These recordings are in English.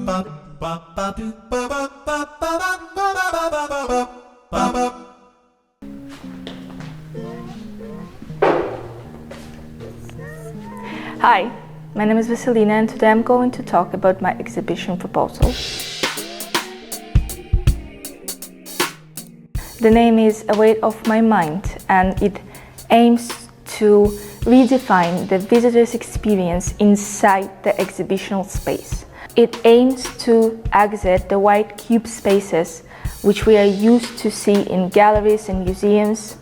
Hi, my name is Vasilina and today I'm going to talk about my exhibition proposal. The name is A Weight Off My Mind and it aims to redefine the visitor's experience inside the exhibitional space. It aims to exit the white cube spaces which we are used to see in galleries and museums.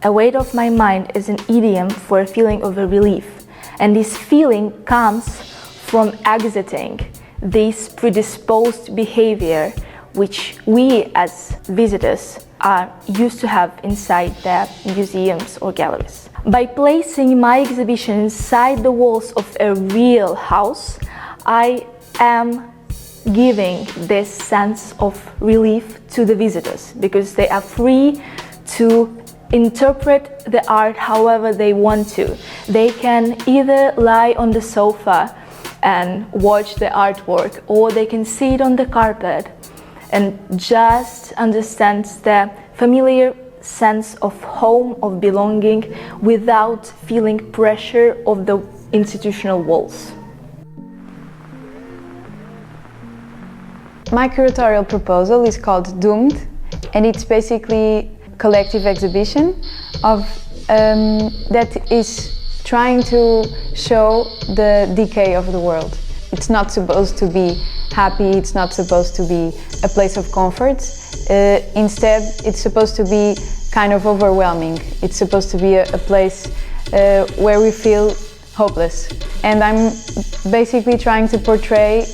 A weight off my mind is an idiom for a feeling of a relief, and this feeling comes from exiting this predisposed behavior which we as visitors are used to have inside the museums or galleries. By placing my exhibition inside the walls of a real house, I am giving this sense of relief to the visitors because they are free to interpret the art however they want to. They can either lie on the sofa and watch the artwork, or they can sit on the carpet and just understand the familiar sense of home, of belonging, without feeling pressure of the institutional walls. My curatorial proposal is called Doomed, and it's basically a collective exhibition of that is trying to show the decay of the world. It's not supposed to be happy, it's not supposed to be a place of comfort. Instead, it's supposed to be kind of overwhelming. It's supposed to be a place where we feel hopeless. And I'm basically trying to portray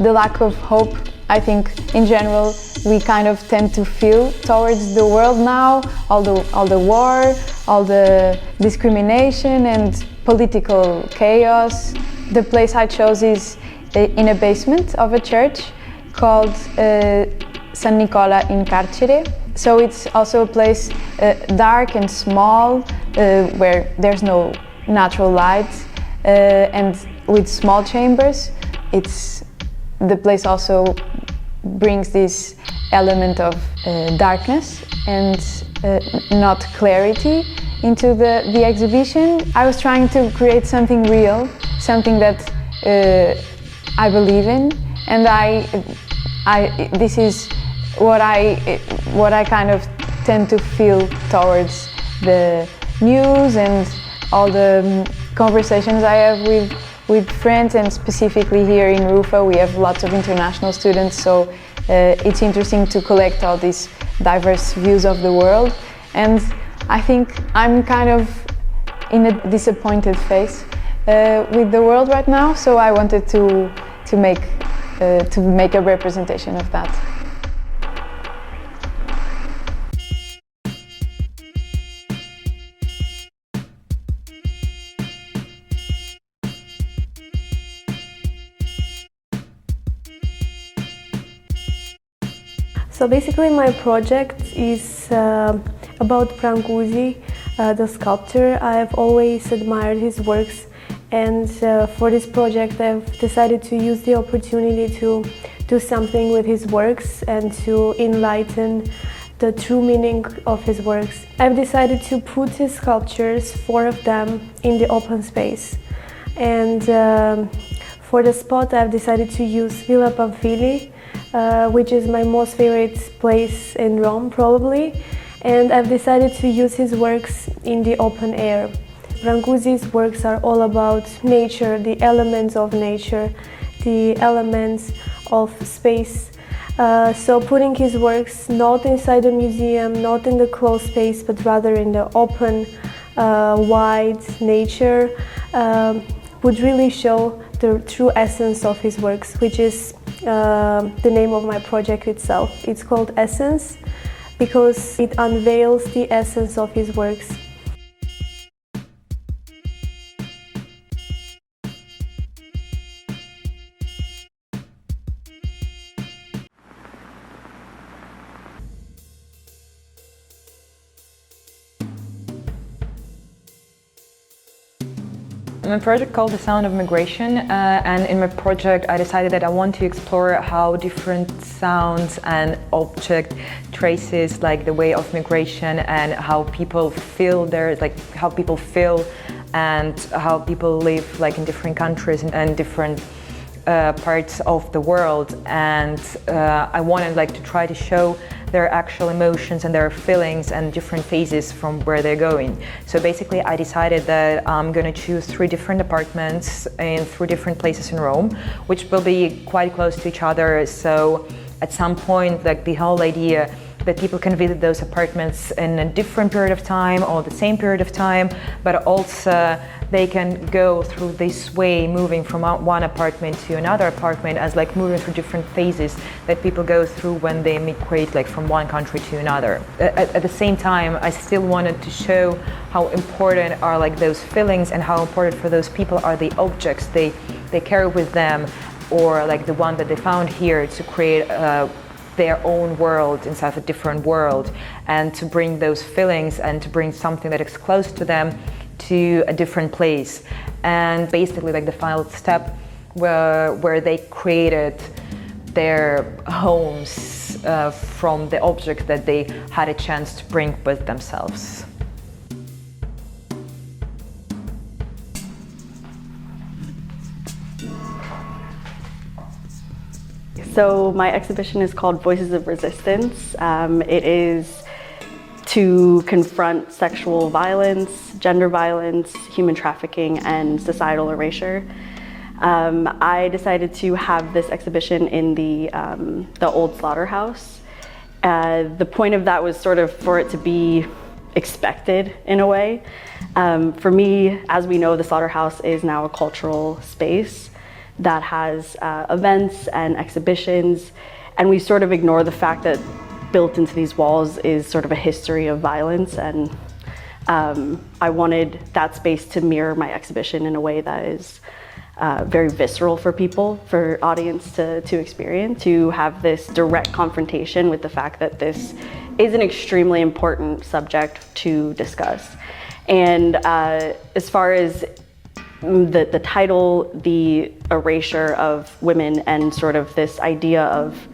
the lack of hope. I think in general we kind of tend to feel towards the world now, all the war, all the discrimination and political chaos. The place I chose is in a basement of a church called San Nicola in Carcere. So it's also a place dark and small, where there's no natural light, and with small chambers. The place also brings this element of darkness and not clarity into the exhibition. I was trying to create something real, something that I believe in, and this is what I kind of tend to feel towards the news and all the conversations I have with friends, and specifically here in RUFA we have lots of international students, so it's interesting to collect all these diverse views of the world. And I think I'm kind of in a disappointed phase with the world right now, so I wanted to make a representation of that. So basically my project is about Brancusi, the sculptor. I've always admired his works, and for this project I've decided to use the opportunity to do something with his works and to enlighten the true meaning of his works. I've decided to put his sculptures, 4 of them, in the open space. And for the spot I've decided to use Villa Pamphili, which is my most favorite place in Rome, probably. And I've decided to use his works in the open air. Brancusi's works are all about nature, the elements of nature, the elements of space. So putting his works not inside a museum, not in the closed space, but rather in the open, wide nature, would really show the true essence of his works, which is the name of my project itself. It's called Essence because it unveils the essence of his works. a project called The Sound of Migration, and in my project I decided that I want to explore how different sounds and object traces like the way of migration and how people feel there, like how people feel and how people live like in different countries and different parts of the world, and I wanted like to try to show their actual emotions and their feelings and different phases from where they're going. So basically I decided that I'm going to choose 3 different apartments in 3 different places in Rome, which will be quite close to each other, so at some point like the whole idea that people can visit those apartments in a different period of time or the same period of time, but also they can go through this way, moving from one apartment to another apartment, as like moving through different phases that people go through when they migrate like from one country to another. At the same time, I still wanted to show how important are like those feelings and how important for those people are the objects they carry with them, or like the one that they found here to create their own world inside of a different world, and to bring those feelings and to bring something that is close to them to a different place. And basically like the final step where they created their homes from the objects that they had a chance to bring with themselves. So my exhibition is called Voices of Resistance. It is to confront sexual violence, gender violence, human trafficking, and societal erasure. I decided to have this exhibition in the old slaughterhouse. The point of that was sort of for it to be expected in a way. For me, as we know, the slaughterhouse is now a cultural space that has events and exhibitions, and we sort of ignore the fact that built into these walls is sort of a history of violence, and I wanted that space to mirror my exhibition in a way that is very visceral for people, for audience to experience, to have this direct confrontation with the fact that this is an extremely important subject to discuss. And as far as the title, the erasure of women, and sort of this idea of,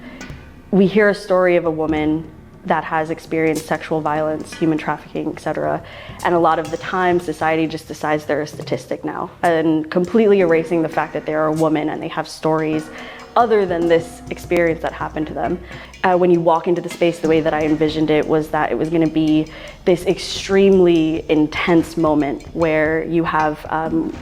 we hear a story of a woman that has experienced sexual violence, human trafficking, etc. And a lot of the time, society just decides they're a statistic now, and completely erasing the fact that they're a woman and they have stories other than this experience that happened to them. When you walk into the space, the way that I envisioned it was that it was going to be this extremely intense moment where you have,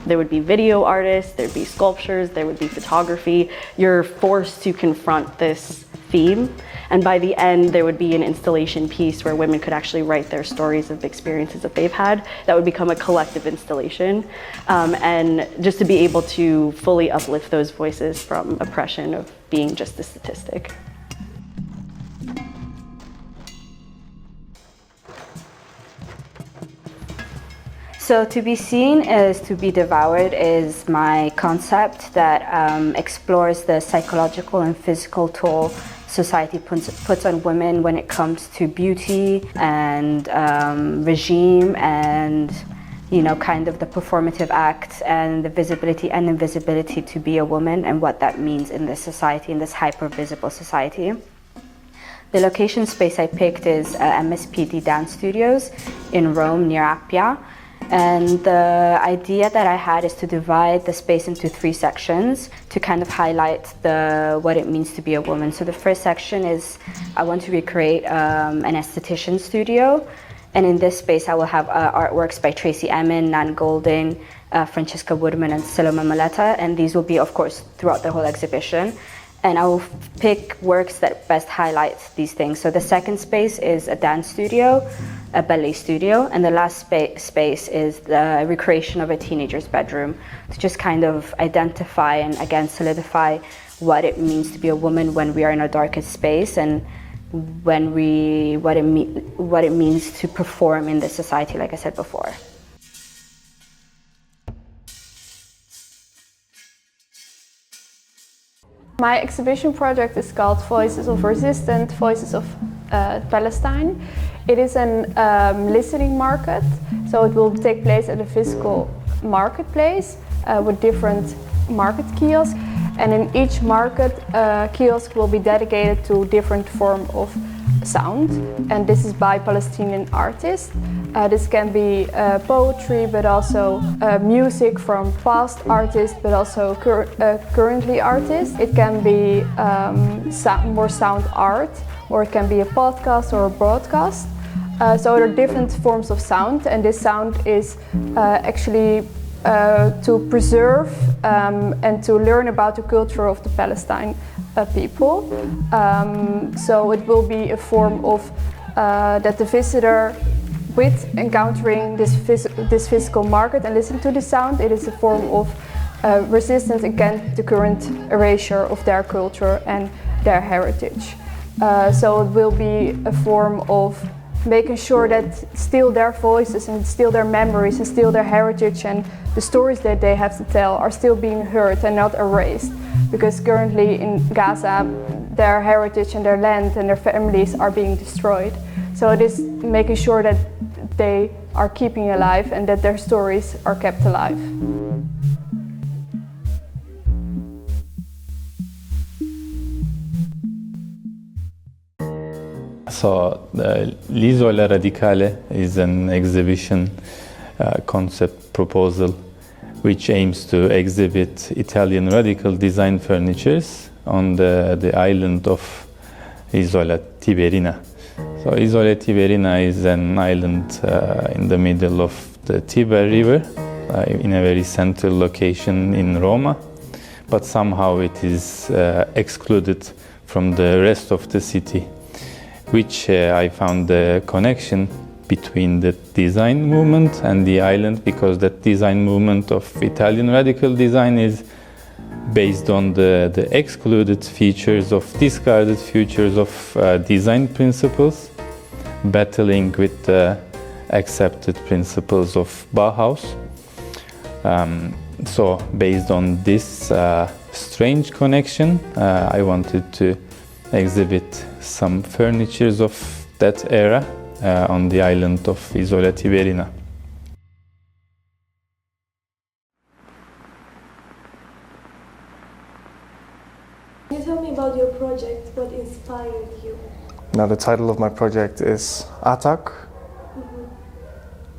there would be video artists, there'd be sculptures, there would be photography. You're forced to confront this theme. And by the end, there would be an installation piece where women could actually write their stories of experiences that they've had that would become a collective installation. And just to be able to fully uplift those voices from oppression of being just a statistic. So to be seen is to be devoured is my concept that explores the psychological and physical toll society puts on women when it comes to beauty and regime and, you know, kind of the performative act and the visibility and invisibility to be a woman and what that means in this society, in this hyper-visible society. The location space I picked is MSPD Dance Studios in Rome near Appia. And the idea that I had is to divide the space into 3 sections to kind of highlight what it means to be a woman. So the first section is I want to recreate an esthetician studio. And in this space I will have artworks by Tracy Emin, Nan Golding, Francesca Woodman and Salome Maleta. And these will be, of course, throughout the whole exhibition. And I will pick works that best highlight these things. So the second space is a dance studio, a ballet studio, and the last space is the recreation of a teenager's bedroom to just kind of identify and again solidify what it means to be a woman when we are in our darkest space and when what it means to perform in this society, like I said before. My exhibition project is called Voices of Resistance, Voices of Palestine. It is a listening market, so it will take place at a physical marketplace with different market kiosks, and in each market kiosk will be dedicated to different form of sound, and this is by Palestinian artists. This can be poetry, but also music from past artists, but also currently artists. It can be more sound art, or it can be a podcast or a broadcast. So there are different forms of sound, and this sound is actually to preserve and to learn about the culture of the Palestine people. So it will be a form of that the visitor, with encountering this physical market and listening to the sound, it is a form of resistance against the current erasure of their culture and their heritage. So it will be a form of making sure that still their voices and still their memories and still their heritage and the stories that they have to tell are still being heard and not erased. Because currently in Gaza, their heritage and their land and their families are being destroyed. So it is making sure that they are keeping alive and that their stories are kept alive. So, L'Isola Radicale is an exhibition concept proposal which aims to exhibit Italian radical design furnitures on the island of Isola Tiberina. So Isola Tiberina is an island in the middle of the Tiber River, in a very central location in Roma, but somehow it is excluded from the rest of the city, which I found the connection between the design movement and the island, because that design movement of Italian radical design is based on the excluded features of discarded features of design principles, battling with the accepted principles of Bauhaus. So based on this strange connection, I wanted to exhibit some furnitures of that era on the island of Isola Tiberina. Can you tell me about your project? What inspired you? Now the title of my project is Attack,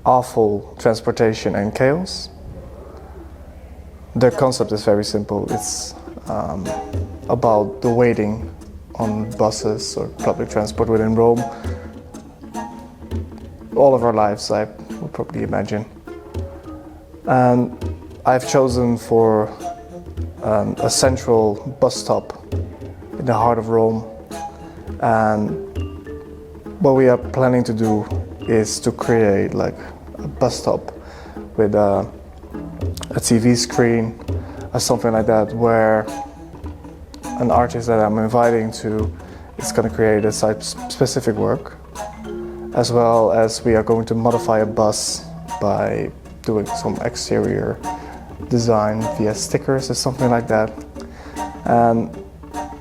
Awful Transportation and Chaos. The concept is very simple. It's about the waiting on buses or public transport within Rome. All of our lives, I would probably imagine. And I've chosen for a central bus stop in the heart of Rome. And what we are planning to do is to create like a bus stop with a TV screen or something like that, where an artist that I'm inviting to is going to create a site-specific work, as well as we are going to modify a bus by doing some exterior design via stickers or something like that. And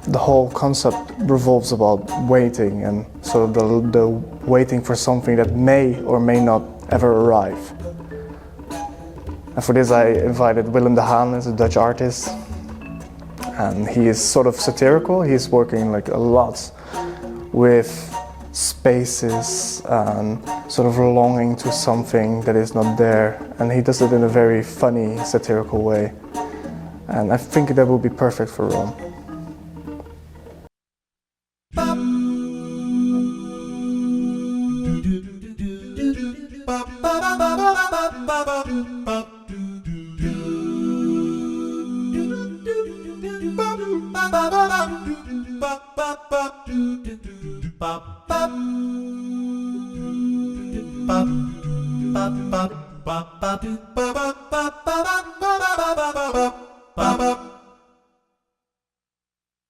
the whole concept revolves about waiting, and sort of the waiting for something that may or may not ever arrive. And for this I invited Willem de Haan, as a Dutch artist, and he is sort of satirical. He's working like a lot with spaces and sort of longing to something that is not there, and he does it in a very funny, satirical way, and I think that will be perfect for Rome. Ba ba ba ba ba ba ba ba ba